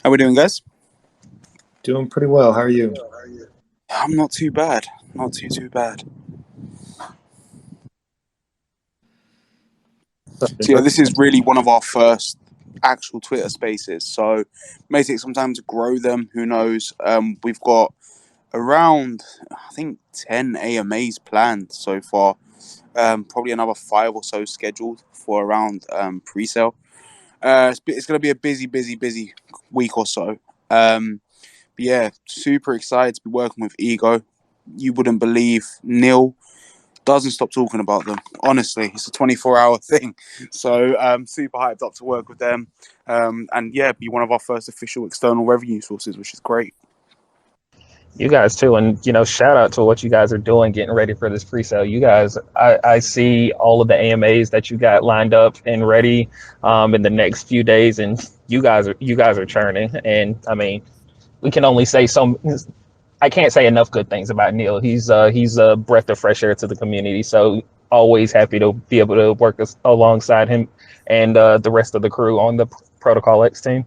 How we doing, guys? Doing pretty well. How are you? I'm not too bad. Not too bad. So yeah, this is really one of our first actual Twitter spaces. So it may take some time to grow them. Who knows? We've got around I think 10 AMAs planned so far. Probably another five or so scheduled for around pre-sale. It's going to be a busy week or so. But yeah, super excited to be working with Ego. You wouldn't believe Neil doesn't stop talking about them. Honestly, it's a 24-hour thing. So super hyped up to work with them. And yeah, be one of our first official external revenue sources, which is great. You guys too, and shout out to what you guys are doing, getting ready for this pre-sale. You guys, I see all of the AMAs that you got lined up and ready in the next few days, and you guys are churning. And I mean, we can only say some. I can't say enough good things about Neil. He's a breath of fresh air to the community. So always happy to be able to work alongside him and the rest of the crew on the Protocol X team.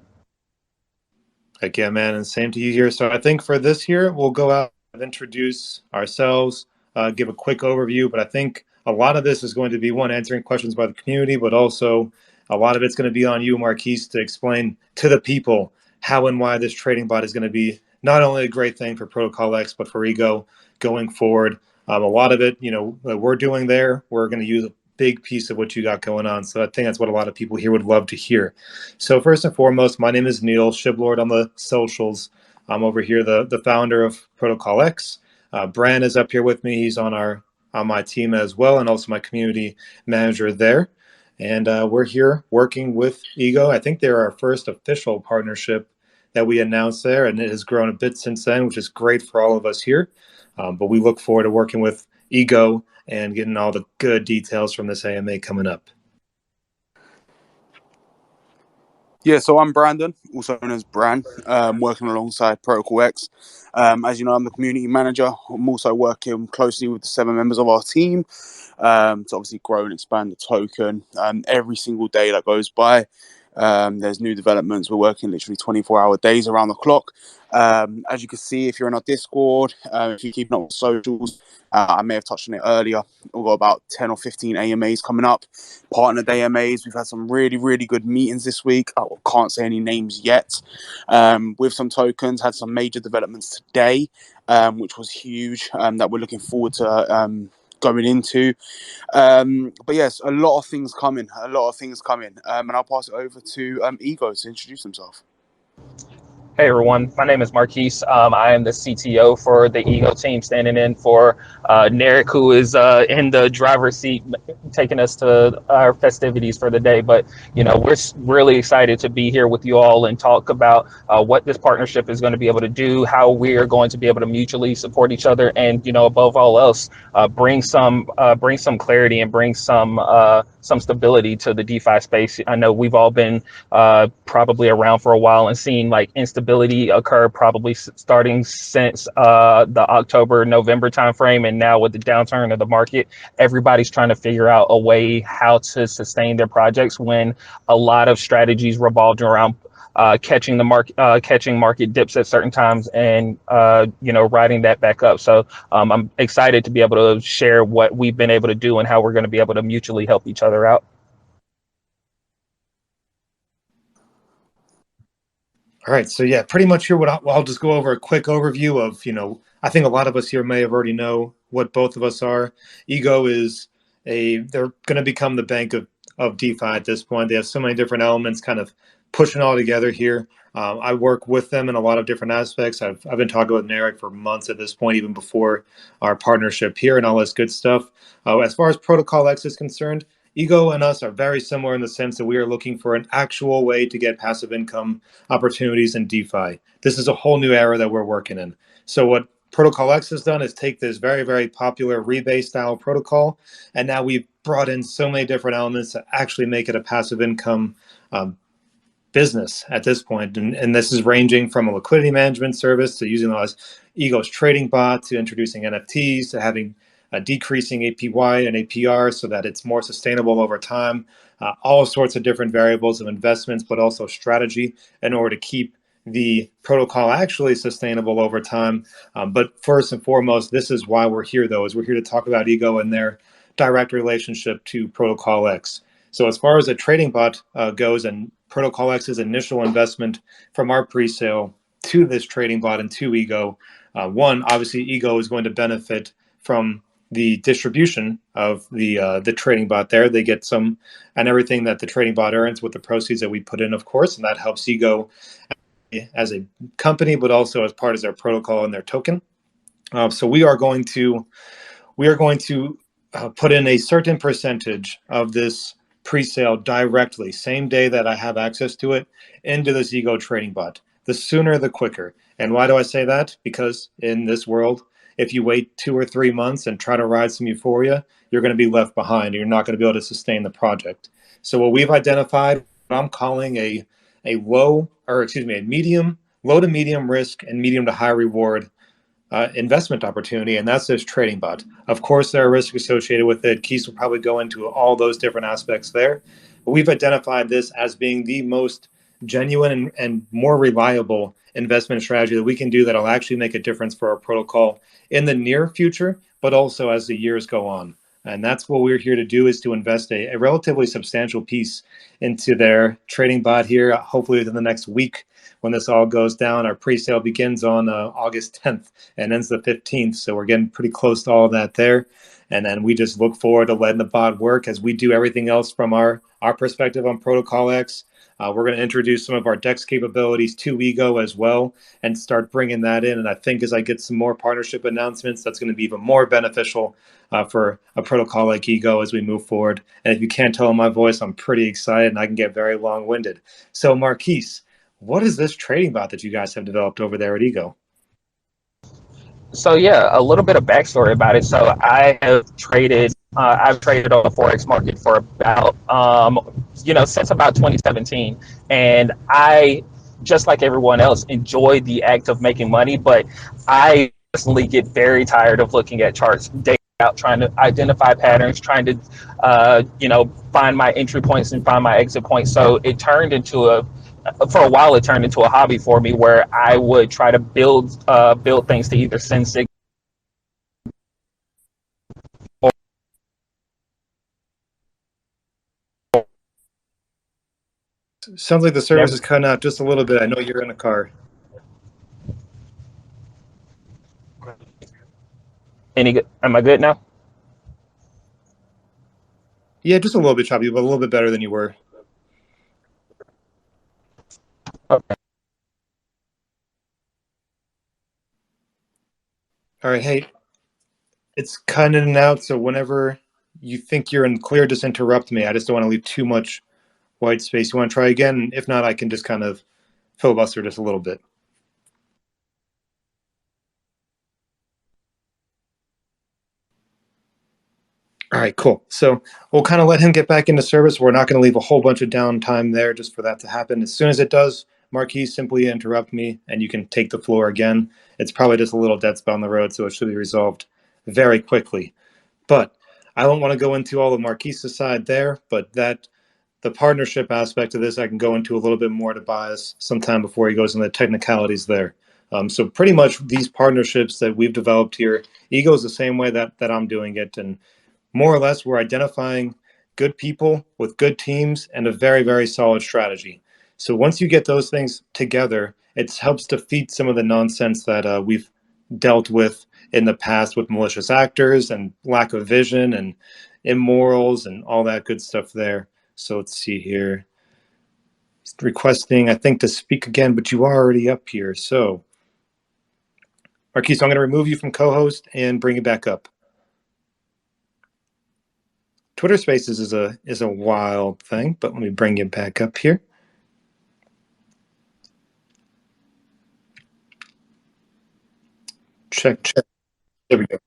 Heck yeah, man, and same to you here. So I think for this year, we'll go out and introduce ourselves, give a quick overview. But I think a lot of this is going to be one answering questions by the community, but also a lot of it's going to be on you, Marquise, to explain to the people how and why this trading bot is going to be not only a great thing for Protocol X, but for Ego going forward. A lot of it, that we're doing there, we're going to use a big piece of what you got going on. So I think that's what a lot of people here would love to hear. So first and foremost, my name is Neil Shiblord on the socials. I'm over here, the founder of ProtocolX. Bran is up here with me. He's on my team as well, and also my community manager there. And we're here working with Ego. I think they're our first official partnership that we announced there, and it has grown a bit since then, which is great for all of us here. But we look forward to working with Ego and getting all the good details from this AMA coming up. Yeah, so I'm Brandon, also known as Bran, working alongside ProtocolX. As you know, I'm the community manager. I'm also working closely with the 7 members of our team to obviously grow and expand the token. Every single day that goes by, there's new developments. We're working literally 24-hour days around the clock. As you can see, if you're in our Discord, if you're keeping up with socials, I may have touched on it earlier. We've got about 10 or 15 AMAs coming up, partnered AMAs. We've had some really good meetings this week. I can't say any names yet. With some tokens, had some major developments today, which was huge, that we're looking forward to going into. But yes, a lot of things coming, and I'll pass it over to Ego to introduce himself. Hey everyone, my name is Marquise. I am the CTO for the Ego team, standing in for Narek, who is in the driver's seat, taking us to our festivities for the day. But we're really excited to be here with you all and talk about what this partnership is going to be able to do, how we are going to be able to mutually support each other, and above all else, bring some clarity and bring some stability to the DeFi space. I know we've all been probably around for a while and seen like instability occur probably starting since the October-November timeframe, and now with the downturn of the market, everybody's trying to figure out a way how to sustain their projects when a lot of strategies revolved around catching market dips at certain times and riding that back up. So I'm excited to be able to share what we've been able to do and how we're going to be able to mutually help each other out. All right, so yeah, pretty much here. I'll just go over a quick overview of, I think a lot of us here may have already know what both of us are. Ego is they're going to become the bank of DeFi at this point. They have so many different elements kind of pushing all together here. I work with them in a lot of different aspects. I've been talking with Narek for months at this point, even before our partnership here and all this good stuff. As far as Protocol X is concerned, Ego and us are very similar in the sense that we are looking for an actual way to get passive income opportunities in DeFi. This is a whole new era that we're working in. So what Protocol X has done is take this very popular rebase style protocol, and now we've brought in so many different elements to actually make it a passive income business at this point. And this is ranging from a liquidity management service to using Ego's trading bot to introducing NFTs to having a decreasing APY and APR so that it's more sustainable over time. All sorts of different variables of investments, but also strategy in order to keep the protocol actually sustainable over time. But first and foremost, this is why we're here, though, is we're here to talk about Ego and their direct relationship to ProtocolX. So as far as a trading bot goes, and ProtocolX's initial investment from our pre-sale to this trading bot and to Ego, one, obviously Ego is going to benefit from the distribution of the trading bot there. They get some and everything that the trading bot earns with the proceeds that we put in, of course, and that helps Ego as a company, but also as part of their protocol and their token. So we are going to put in a certain percentage of this pre-sale directly, same day that I have access to it, into this Ego trading bot. The sooner, the quicker. And why do I say that? Because in this world, if you wait 2 or 3 months and try to ride some euphoria, you're going to be left behind. And you're not going to be able to sustain the project. So what we've identified, what I'm calling a low to medium risk and medium to high reward investment opportunity, and that's this trading bot. Of course, there are risks associated with it. Keith will probably go into all those different aspects there. But we've identified this as being the most genuine and more reliable investment strategy that we can do that'll actually make a difference for our protocol in the near future, but also as the years go on. And that's what we're here to do, is to invest a relatively substantial piece into their trading bot here, hopefully within the next week when this all goes down. Our pre-sale begins on August 10th and ends the 15th. So we're getting pretty close to all that there. And then we just look forward to letting the bot work as we do everything else from our perspective on ProtocolX. We're going to introduce some of our DEX capabilities to Ego as well and start bringing that in. And I think as I get some more partnership announcements, that's going to be even more beneficial for a protocol like Ego as we move forward. And if you can't tell in my voice, I'm pretty excited and I can get very long-winded. So Marquise, what is this trading bot that you guys have developed over there at Ego? So yeah, a little bit of backstory about it. So I've traded on the forex market for about since about 2017, and I, just like everyone else, enjoy the act of making money, but I personally get very tired of looking at charts day out, trying to identify patterns, trying to find my entry points and find my exit points. So it turned into for a while, it turned into a hobby for me, where I would try to build things to either send signals. Sounds like the service is cutting out just a little bit. I know you're in a car. Am I good now? Yeah, just a little bit choppy, but a little bit better than you were. Okay. All right, hey, it's cutting in and out, so whenever you think you're in clear, just interrupt me. I just don't want to leave too much white space. You want to try again? If not, I can just kind of filibuster just a little bit. All right, cool. So we'll kind of let him get back into service. We're not going to leave a whole bunch of downtime there just for that to happen. As soon as it does, Marquise, simply interrupt me and you can take the floor again. It's probably just a little dead spot on the road, so it should be resolved very quickly. But I don't want to go into all of Marquise's side there, but the partnership aspect of this, I can go into a little bit more to Bias sometime before he goes into the technicalities there. So pretty much these partnerships that we've developed here, Ego is the same way that I'm doing it. And more or less, we're identifying good people with good teams and a very, very solid strategy. So once you get those things together, it helps defeat some of the nonsense that we've dealt with in the past with malicious actors and lack of vision and immorals and all that good stuff there. So let's see here. Requesting, I think, to speak again, but you are already up here. So, Marquise, I'm going to remove you from co-host and bring you back up. Twitter Spaces is a wild thing, but let me bring you back up here. Check. There we go.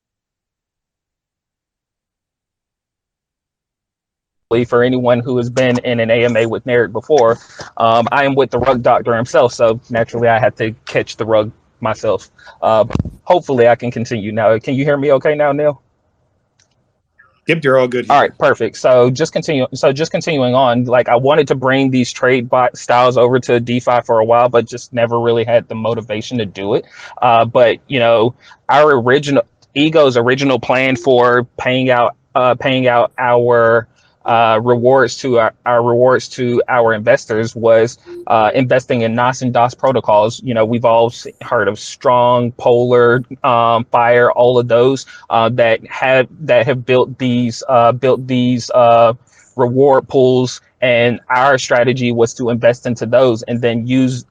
For anyone who has been in an AMA with Narek before, I am with the rug doctor himself, so naturally I had to catch the rug myself. Hopefully I can continue now. Can you hear me okay now, Neil? Yep, you're all good All here. right, perfect. Just continuing on, like I wanted to bring these trade bot styles over to DeFi for a while, but just never really had the motivation to do it. But our original Ego's original plan for paying out our rewards to our rewards to our investors was investing in NOS and DOS protocols. We've all heard of Strong, Polar, Fire, all of those that have built these reward pools, and our strategy was to invest into those and then use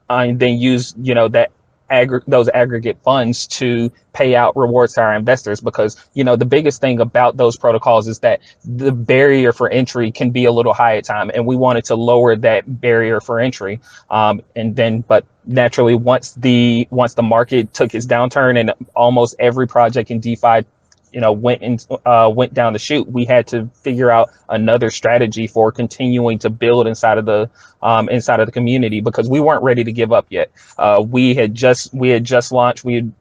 those aggregate funds to pay out rewards to our investors, because the biggest thing about those protocols is that the barrier for entry can be a little high at time, and we wanted to lower that barrier for entry. But naturally, once the market took its downturn and almost every project in DeFi went down the chute, we had to figure out another strategy for continuing to build inside of the community, because we weren't ready to give up yet. We had just launched. We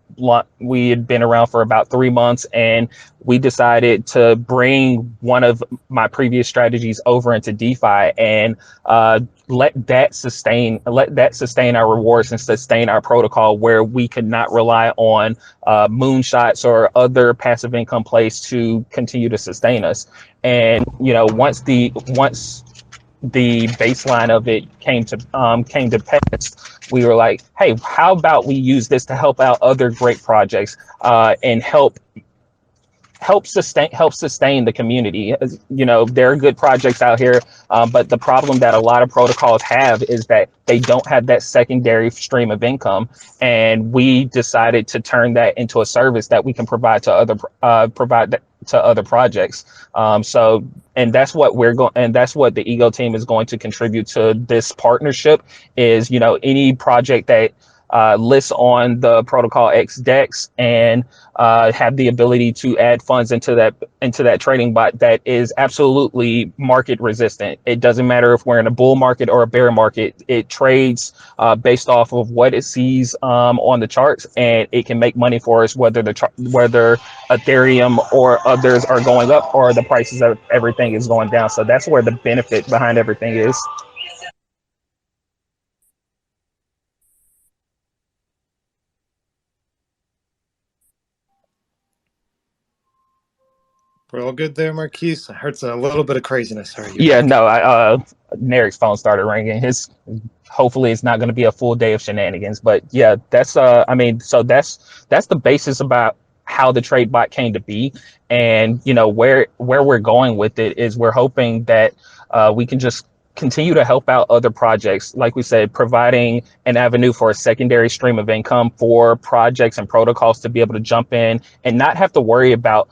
had been around for about 3 months, and we decided to bring one of my previous strategies over into DeFi and let that sustain our rewards and sustain our protocol, where we could not rely on moonshots or other passive income plays to continue to sustain us. And once the baseline of it came to pass, we were like, hey, how about we use this to help out other great projects, and help sustain the community. There are good projects out here, but the problem that a lot of protocols have is that they don't have that secondary stream of income, and we decided to turn that into a service that we can provide to other projects. And that's what that's what the Ego team is going to contribute to this partnership. Is any project that lists on the ProtocolX DEX and have the ability to add funds into that trading bot that is absolutely market resistant. It doesn't matter if we're in a bull market or a bear market. It trades based off of what it sees on the charts, and it can make money for us whether Ethereum or others are going up or the prices of everything is going down. So that's where the benefit behind everything is. We're all good there, Marquise. I heard a little bit of craziness. All right, you're Yeah, back. no, Narek's phone started ringing. Hopefully it's not going to be a full day of shenanigans, but yeah, that's the basis about how the trade bot came to be. And where we're going with it is we're hoping that we can just continue to help out other projects, like we said, providing an avenue for a secondary stream of income for projects and protocols to be able to jump in and not have to worry about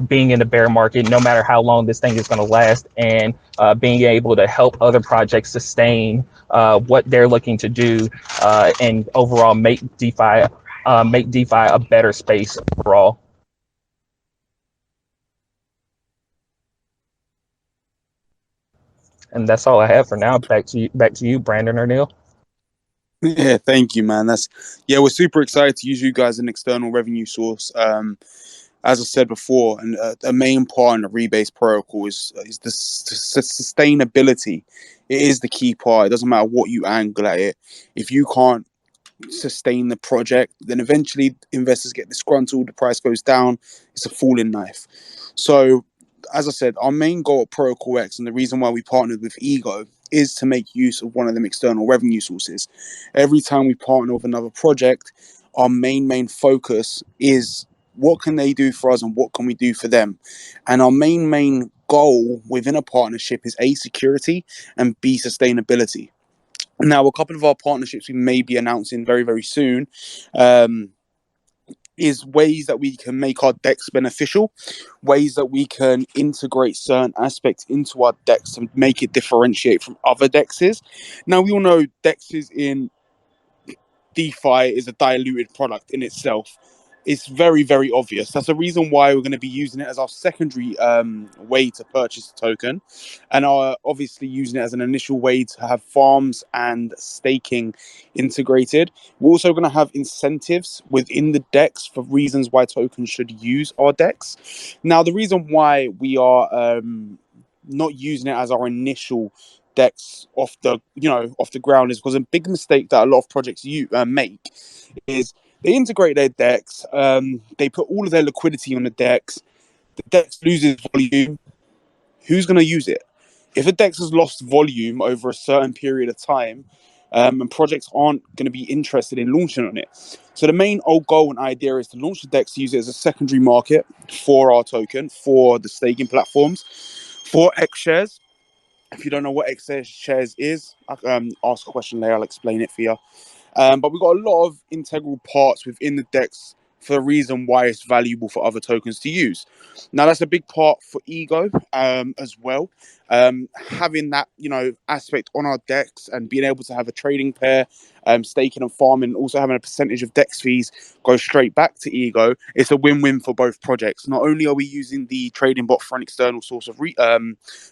being in the bear market, no matter how long this thing is going to last, and being able to help other projects sustain what they're looking to do, and overall make DeFi a better space overall. And that's all I have for now. Back to you, Brandon or Neil. Yeah, thank you, man. We're super excited to use you guys as an external revenue source. As I said before, and a main part in the rebase protocol is the sustainability. It is the key part. It doesn't matter what you angle at it. If you can't sustain the project, then eventually investors get disgruntled, the price goes down, it's a falling knife. So, as I said, our main goal at ProtocolX, and the reason why we partnered with Ego, is to make use of one of them external revenue sources. Every time we partner with another project, our main focus is what can they do for us and what can we do for them. And our main goal within a partnership is A, security, and B, sustainability. Now, a couple of our partnerships we may be announcing very, very soon is ways that we can make our decks beneficial, ways that we can integrate certain aspects into our decks to make it differentiate from other dexes. Now, we all know dexes in DeFi is a diluted product in itself. It's very, very obvious. That's the reason why we're going to be using it as our secondary way to purchase the token, and are obviously using it as an initial way to have farms and staking integrated. We're also going to have incentives within the DEX for reasons why tokens should use our DEX. Now, the reason why we are not using it as our initial DEX off the ground is because a big mistake that a lot of projects make is they integrate their DEX, they put all of their liquidity on the DEX. The DEX loses volume. Who's going to use it? If a DEX has lost volume over a certain period of time, and projects aren't going to be interested in launching on it. So the main old goal and idea is to launch the DEX, use it as a secondary market for our token, for the staking platforms, for X shares. If you don't know what X shares is, ask a question later. I'll explain it for you. But we've got a lot of integral parts within the DEX for the reason why it's valuable for other tokens to use. Now, that's a big part for Ego as well. Having that, aspect on our DEX and being able to have a trading pair, staking and farming, also having a percentage of DEX fees go straight back to Ego, it's a win-win for both projects. Not only are we using the trading bot for an external source of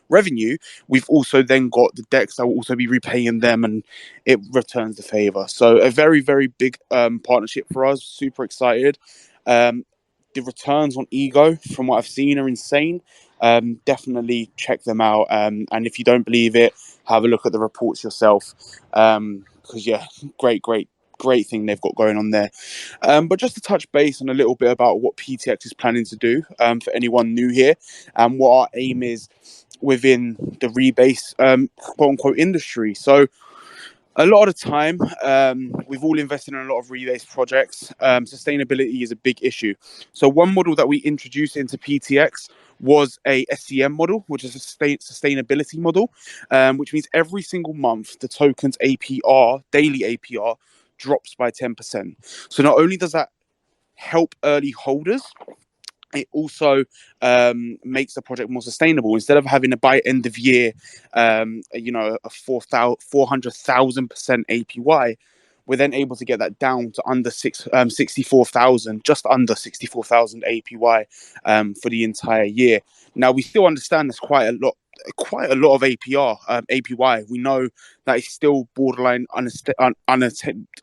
revenue, we've also then got the DEX that will also be repaying them, and it returns the favor. So a very, very big partnership for us. Super excited. The returns on Ego, from what I've seen, are insane. Definitely check them out. And if you don't believe it, have a look at the reports yourself. Because great thing they've got going on there. But just to touch base on a little bit about what PTX is planning to do for anyone new here, and what our aim is within the rebase quote unquote industry. So a lot of the time, we've all invested in a lot of rebase projects. Sustainability is a big issue. So one model that we introduced into PTX was a SCM model, which is a sustainability model, which means every single month the token's APR, daily APR, drops by 10%. So not only does that help early holders, it also makes the project more sustainable. Instead of having to buy end of year, a 400,000% APY, we're then able to get that down to under 64,000, just under 64,000 APY for the entire year. Now, we still understand there's quite a lot of APY. We know that it's still borderline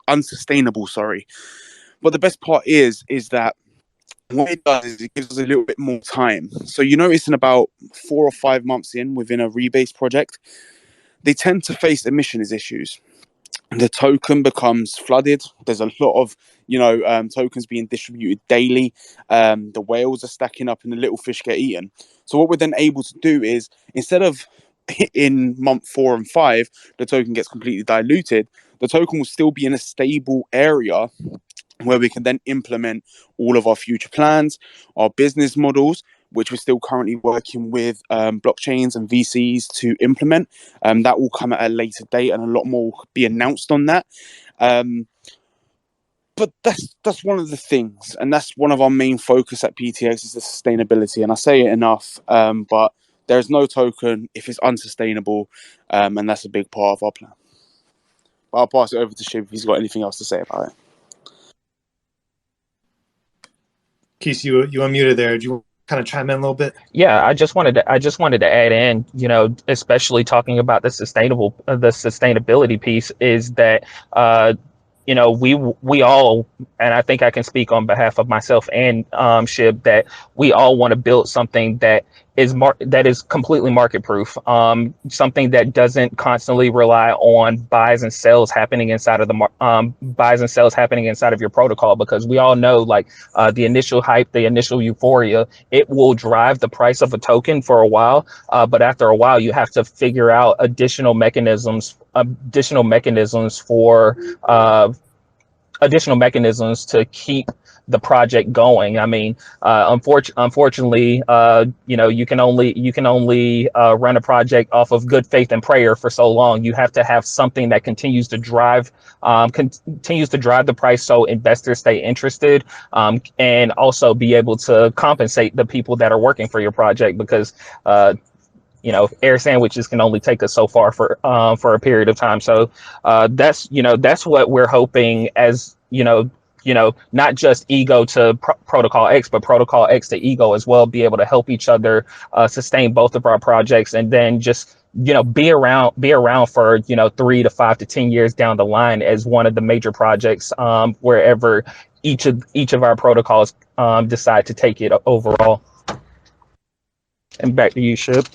unsustainable. Sorry, but the best part is that what it does is it gives us a little bit more time. So you notice in about 4 or 5 months within a rebase project, they tend to face emissions issues. The token becomes flooded. There's a lot of tokens being distributed daily. The whales are stacking up and the little fish get eaten. So what we're then able to do is, instead of in month 4 and 5 the token gets completely diluted, the token will still be in a stable area where we can then implement all of our future plans, our business models, which we're still currently working with blockchains and VCs to implement. That will come at a later date, and a lot more will be announced on that. But that's one of the things, and that's one of our main focus at PTX is the sustainability. And I say it enough, but there's no token if it's unsustainable, and that's a big part of our plan. But I'll pass it over to Shiv if he's got anything else to say about it. Keith, you unmuted there. Do you kind of chime in a little bit? Yeah, I just wanted to add in, especially talking about the sustainability piece, is that we all, and I think I can speak on behalf of myself and Shib, that we all want to build something that is completely market proof, something that doesn't constantly rely on buys and sells happening inside of your protocol, because we all know, like, the initial hype, the initial euphoria, it will drive the price of a token for a while, but after a while you have to figure out additional mechanisms to keep the project going. I mean, unfortunately, you can only run a project off of good faith and prayer for so long. You have to have something that continues to drive the price, so investors stay interested, and also be able to compensate the people that are working for your project, because air sandwiches can only take us so far for a period of time. So that's what we're hoping, as not just ego to Protocol X, but Protocol X to ego as well, be able to help each other sustain both of our projects, and then just be around for 3 to 5 to 10 years down the line as one of the major projects, wherever each of our protocols decide to take it overall. And back to you, Ship.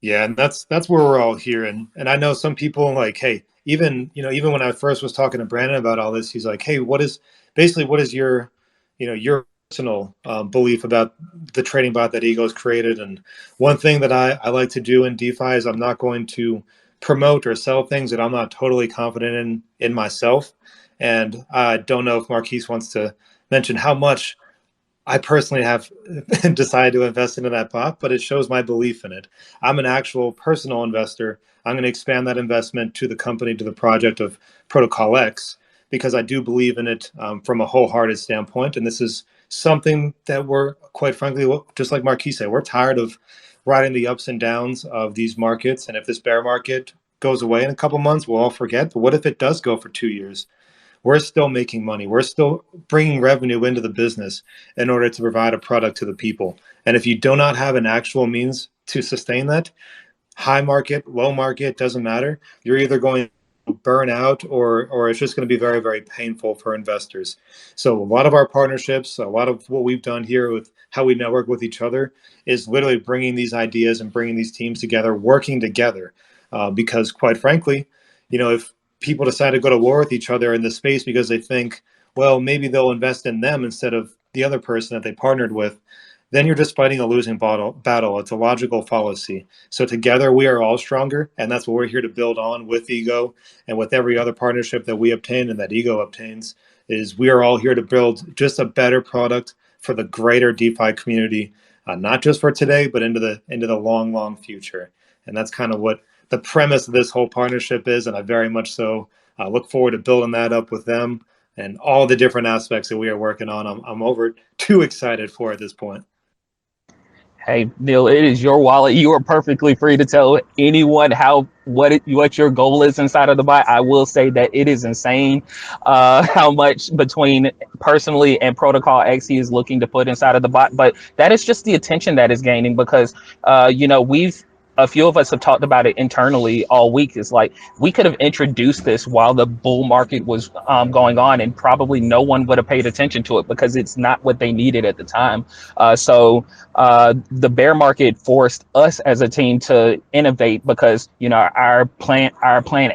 Yeah, and that's where we're all here. And I know some people like, hey, even when I first was talking to Brandon about all this, he's like, hey, what is your your personal belief about the trading bot that Ego's created? And one thing that I like to do in DeFi is I'm not going to promote or sell things that I'm not totally confident in myself. And I don't know if Marquise wants to mention how much I personally have decided to invest into that bot, but it shows my belief in it. I'm an actual personal investor. I'm going to expand that investment to the company, to the project of ProtocolX, because I do believe in it from a wholehearted standpoint. And this is something that we're, quite frankly, just like Marquis said, we're tired of riding the ups and downs of these markets. And if this bear market goes away in a couple months, we'll all forget. But what if it does go for 2 years? We're still making money. We're still bringing revenue into the business in order to provide a product to the people. And if you do not have an actual means to sustain that, high market, low market, doesn't matter. You're either going to burn out or it's just going to be very, very painful for investors. So a lot of our partnerships, a lot of what we've done here with how we network with each other is literally bringing these ideas and bringing these teams together, working together. Because quite frankly, if people decide to go to war with each other in this space because they think, well, maybe they'll invest in them instead of the other person that they partnered with, then you're just fighting a losing battle. It's a logical fallacy. So together we are all stronger, and that's what we're here to build on with Ego and with every other partnership that we obtain and that Ego obtains. Is we are all here to build just a better product for the greater DeFi community, not just for today, but into the long, long future. And that's kind of what the premise of this whole partnership is, and I very much so look forward to building that up with them and all the different aspects that we are working on. I'm over too excited for at this point. Hey, Neil, it is your wallet. You are perfectly free to tell anyone what your goal is inside of the bot. I will say that it is insane how much between personally and Protocol X he is looking to put inside of the bot. But that is just the attention that is gaining because, we've a few of us have talked about it internally all week. It's like we could have introduced this while the bull market was going on, and probably no one would have paid attention to it because it's not what they needed at the time. So the bear market forced us as a team to innovate because our plan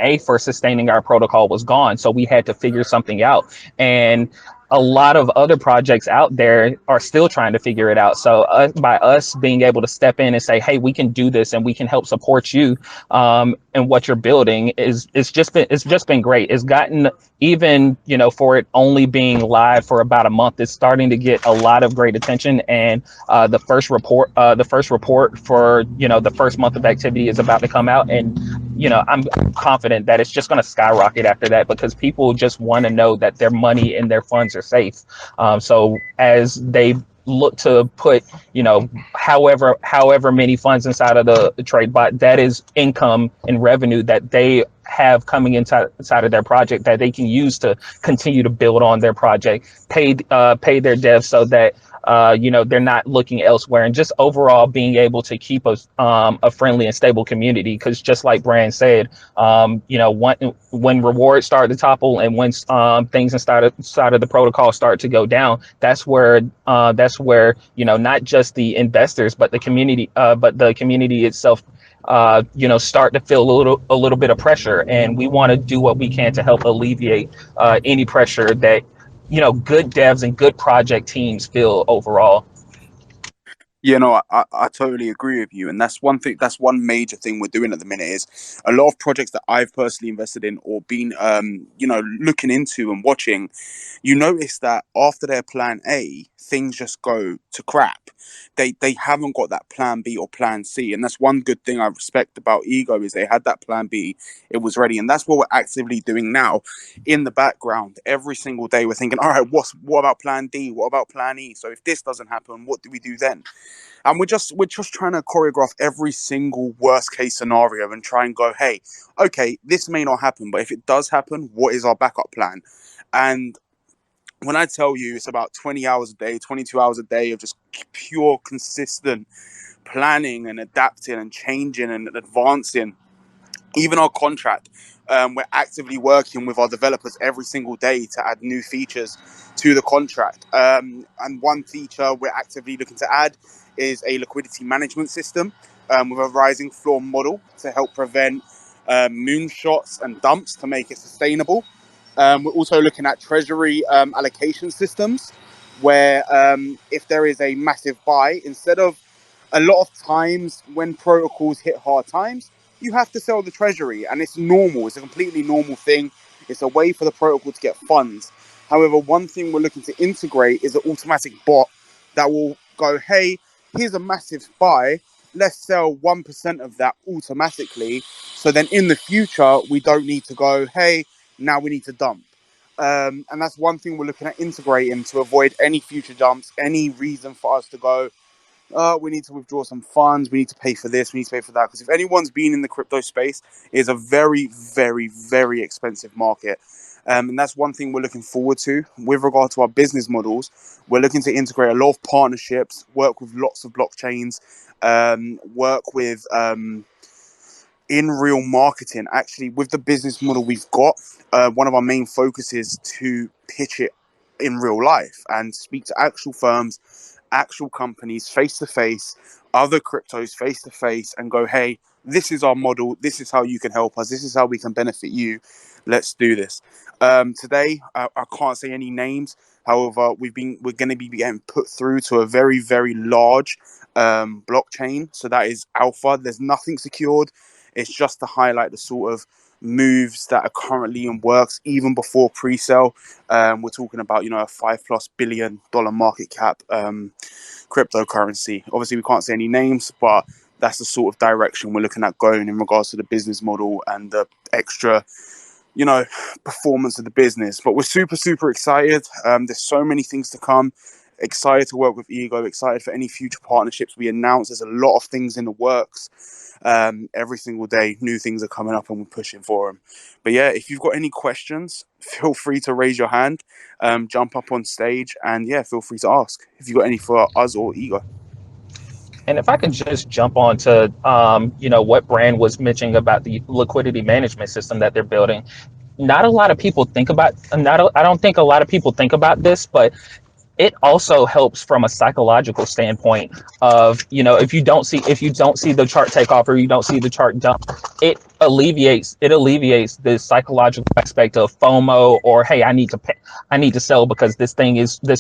A for sustaining our protocol was gone, so we had to figure something out. And a lot of other projects out there are still trying to figure it out. So by us being able to step in and say, hey, we can do this and we can help support you and what you're building it's just been great. It's gotten, even for it only being live for about a month, it's starting to get a lot of great attention. And the first report for the first month of activity is about to come out, and I'm confident that it's just going to skyrocket after that because people just want to know that their money and their funds are safe. So as they look to put however many funds inside of the trade bot, that is income and revenue that they have coming inside of their project that they can use to continue to build on their project, pay their devs so that they're not looking elsewhere, and just overall being able to keep a friendly and stable community. Because just like Brand said, when rewards start to topple and when things inside of the protocol start to go down, that's where not just the investors but the community itself start to feel a little bit of pressure, and we want to do what we can to help alleviate any pressure that good devs and good project teams feel overall. Yeah, no, I totally agree with you. And that's one thing, that's one major thing we're doing at the minute is a lot of projects that I've personally invested in or been, looking into and watching, you notice that after their plan A, things just go to crap. They haven't got that plan B or plan C. And that's one good thing I respect about Ego is they had that plan B, it was ready. And that's what we're actively doing now in the background. Every single day we're thinking, all right, what about plan D? What about plan E? So if this doesn't happen, what do we do then? And we're just trying to choreograph every single worst case scenario and try and go, hey, okay, this may not happen, but if it does happen, what is our backup plan? And when I tell you it's about 20 hours a day, 22 hours a day of just pure consistent planning and adapting and changing and advancing, even our contract, we're actively working with our developers every single day to add new features to the contract. And one feature we're actively looking to add is a liquidity management system with a rising floor model to help prevent moonshots and dumps to make it sustainable. We're also looking at treasury allocation systems where if there is a massive buy, instead of a lot of times when protocols hit hard times, you have to sell the treasury, and it's normal. It's a completely normal thing. It's a way for the protocol to get funds. However, one thing we're looking to integrate is an automatic bot that will go, hey, here's a massive buy. Let's sell 1% of that automatically. So then in the future, we don't need to go, hey, now we need to dump. And that's one thing we're looking at integrating to avoid any future dumps, any reason for us to go, we need to withdraw some funds, we need to pay for this, we need to pay for that. Because if anyone's been in the crypto space, it's a very, very, very expensive market. And that's one thing we're looking forward to. With regard to our business models, we're looking to integrate a lot of partnerships, work with lots of blockchains, work with in real marketing. Actually, with the business model we've got, one of our main focus is to pitch it in real life and speak to actual firms, actual companies face to face, other cryptos face to face, and go, hey, this is our model, this is how you can help us, this is how we can benefit you, let's do this. Today I can't say any names. However, we're going to be getting put through to a very, very large blockchain. So that is alpha. There's nothing secured. It's just to highlight the sort of moves that are currently in works, even before pre-sale. We're talking about, a $5+ billion market cap cryptocurrency. Obviously, we can't say any names, but that's the sort of direction we're looking at going in regards to the business model and the extra, performance of the business. But we're super, super excited. There's so many things to come. Excited to work with Ego, excited for any future partnerships we announce. There's a lot of things in the works. Every single day, new things are coming up and we're pushing for them. But yeah, if you've got any questions, feel free to raise your hand, jump up on stage, and yeah, feel free to ask if you've got any for us or Ego. And if I can just jump on to, what Brand was mentioning about the liquidity management system that they're building. Not a lot of people think about, I don't think a lot of people think about this, but it also helps from a psychological standpoint of, if you don't see the chart take off or you don't see the chart dump, it alleviates the psychological aspect of FOMO, or hey, I need to sell because this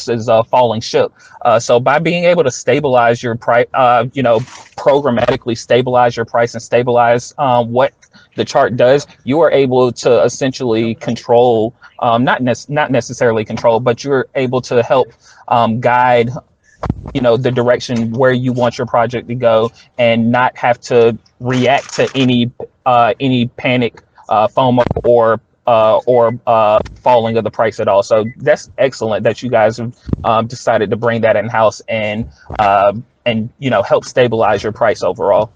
is a falling ship. So by being able to stabilize your price, programmatically stabilize your price and stabilize what the chart does, you are able to essentially control, not necessarily control, but you're able to help guide, the direction where you want your project to go, and not have to react to any panic, FOMO, or falling of the price at all. So that's excellent that you guys have decided to bring that in house and help stabilize your price overall.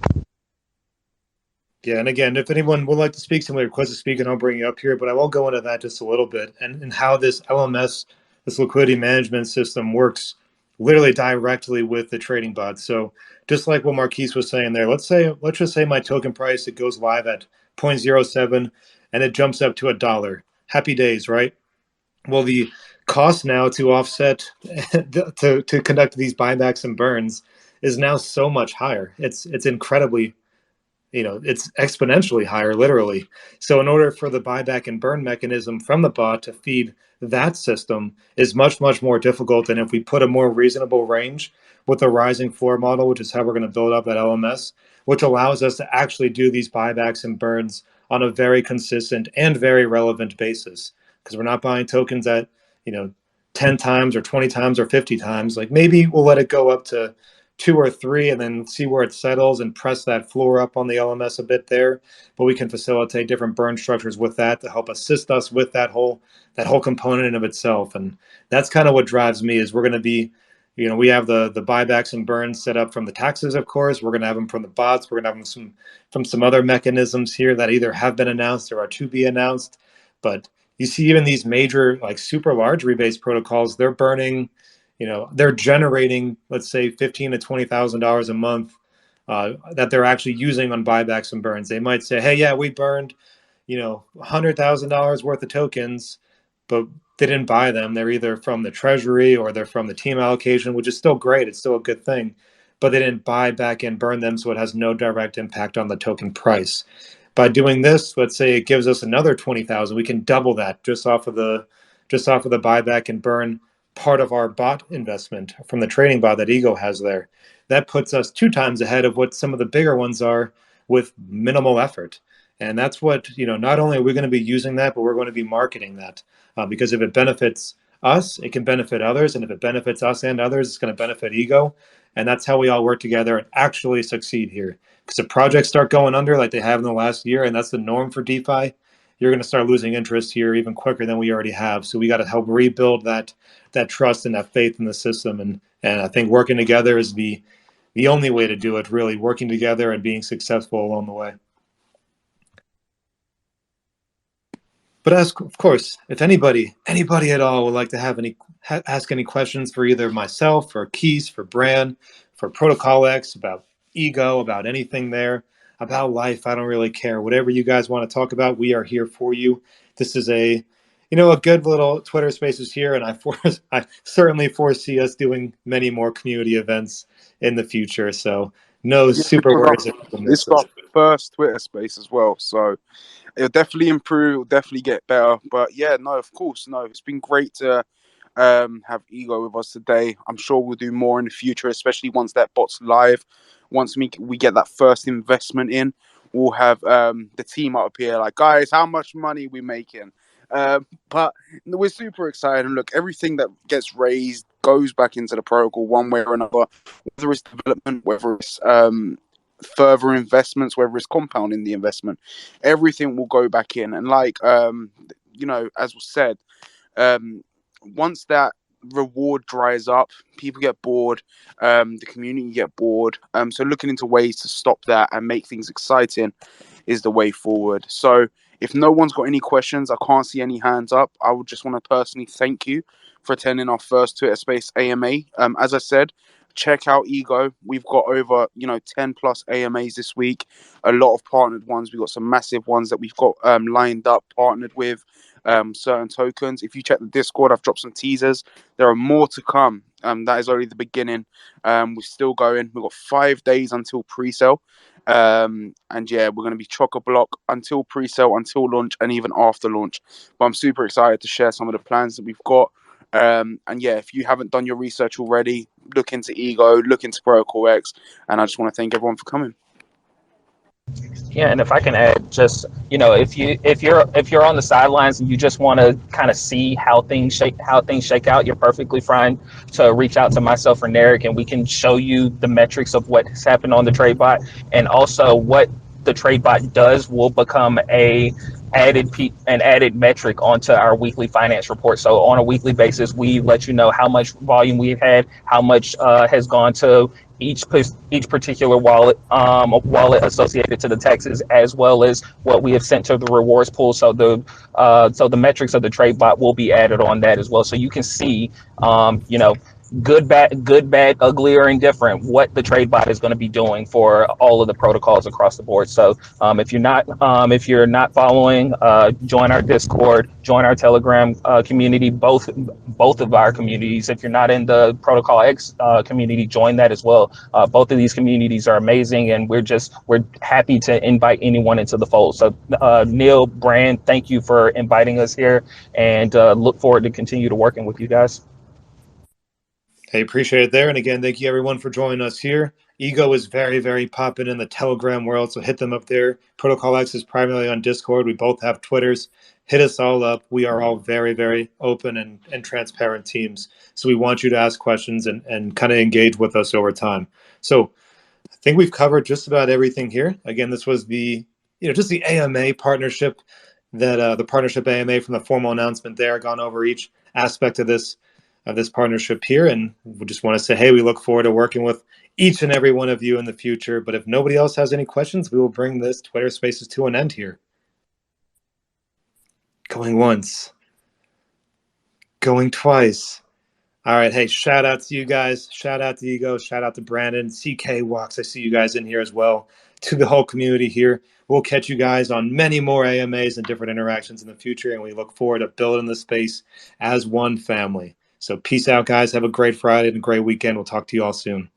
Yeah, and again, if anyone would like to speak, somebody requests to speak, and I'll bring you up here, but I will go into that just a little bit and how this LMS, this liquidity management system, works literally directly with the trading bot. So just like what Marquise was saying there, let's just say my token price, it goes live at 0.07 and it jumps up to $1. Happy days, right? Well, the cost now to offset to conduct these buybacks and burns is now so much higher. It's incredibly, it's exponentially higher, literally. So in order for the buyback and burn mechanism from the bot to feed that system is much, much more difficult than if we put a more reasonable range with the rising floor model, which is how we're going to build up that LMS, which allows us to actually do these buybacks and burns on a very consistent and very relevant basis. Because we're not buying tokens at, 10 times or 20 times or 50 times. Like maybe we'll let it go up to 2 or 3 and then see where it settles and press that floor up on the LMS a bit there. But we can facilitate different burn structures with that to help assist us with that whole component in of itself. And that's kind of what drives me is we're going to be, we have the buybacks and burns set up from the taxes, of course. We're going to have them from the bots. We're going to have them from some other mechanisms here that either have been announced or are to be announced. But you see even these major, like super large rebase protocols, they're burning, they're generating, let's say, $15,000 to $20,000 a month that they're actually using on buybacks and burns. They might say, hey, yeah, we burned, $100,000 worth of tokens, but they didn't buy them. They're either from the treasury or they're from the team allocation, which is still great. It's still a good thing, but they didn't buy back and burn them, so it has no direct impact on the token price. By doing this, let's say it gives us another 20,000. We can double that just off of the buyback and burn part of our bot investment from the trading bot that Ego has there. That puts us 2 times ahead of what some of the bigger ones are with minimal effort. And that's what, not only are we going to be using that, but we're going to be marketing that because if it benefits us, it can benefit others. And if it benefits us and others, it's going to benefit Ego. And that's how we all work together and actually succeed here. Because if projects start going under like they have in the last year, and that's the norm for DeFi, you're going to start losing interest here even quicker than we already have. So we got to help rebuild that trust and that faith in the system. And I think working together is the only way to do it, really, working together and being successful along the way. But of course, if anybody at all would like to ask any questions for either myself or Keys, for Bran, for ProtocolX, about Ego, about anything there, about life, I don't really care. Whatever you guys want to talk about, we are here for you. This is a good little Twitter Spaces here, and I certainly foresee us doing many more community events in the future. So no super worries if you This miss is our us. first Twitter space as well, so it'll definitely improve, it'll definitely get better. But yeah, no, of course, no, it's been great to have Ego with us today. I'm sure we'll do more in the future, especially once that bot's live. Once we get that first investment in, we'll have the team up here like, guys, how much money we making? But we're super excited. And look, everything that gets raised goes back into the protocol one way or another, whether it's development, whether it's further investments, whether it's compounding the investment, everything will go back in. And as was said, once that reward dries up, people get bored, the community get bored. So looking into ways to stop that and make things exciting is the way forward. So if no one's got any questions, I can't see any hands up. I would just want to personally thank you for attending our first Twitter Space AMA. As I said, check out Ego. We've got over 10 plus AMAs this week. A lot of partnered ones. We've got some massive ones that we've got lined up, partnered with certain tokens. If you check the Discord, I've dropped some teasers. There are more to come. That is only the beginning. We're still going. We've got 5 days until pre-sale. And yeah, we're going to be chock-a-block until pre-sale, until launch, and even after launch. But I'm super excited to share some of the plans that we've got. And yeah, if you haven't done your research already, look into Ego, look into ProtocolX, and I just want to thank everyone for coming. Yeah, and if I can add, just if you're on the sidelines and you just want to kind of see how things shake out, you're perfectly fine to reach out to myself or Narek, and we can show you the metrics of what has happened on the trade bot, and also what the trade bot does will become an added metric onto our weekly finance report. So on a weekly basis, we let you know how much volume we've had, how much has gone to each particular wallet associated to the taxes, as well as what we have sent to the rewards pool. So the metrics of the trade bot will be added on that as well, so you can see good, bad, ugly, or indifferent, what the trade bot is going to be doing for all of the protocols across the board. So if you're not following, join our Discord, join our Telegram community, both of our communities. If you're not in the ProtocolX community, join that as well. Both of these communities are amazing, and we're happy to invite anyone into the fold. So Neil, Brand, thank you for inviting us here, and look forward to continue to working with you guys. Hey, appreciate it there. And again, thank you everyone for joining us here. Ego is very, very popping in the Telegram world, so hit them up there. ProtocolX is primarily on Discord. We both have Twitters. Hit us all up. We are all very, very open and transparent teams. So we want you to ask questions and kind of engage with us over time. So I think we've covered just about everything here. Again, this was just the AMA partnership, that the partnership AMA from the formal announcement there, gone over each aspect of this partnership here, and we just want to say, hey, we look forward to working with each and every one of you in the future. But if nobody else has any questions, we will bring this Twitter Spaces to an end here. Going once. Going twice. All right. Hey, shout out to you guys. Shout out to Ego. Shout out to Brandon. CK Walks. I see you guys in here as well. To the whole community here. We'll catch you guys on many more AMAs and different interactions in the future. And we look forward to building the space as one family. So peace out, guys. Have a great Friday and a great weekend. We'll talk to you all soon.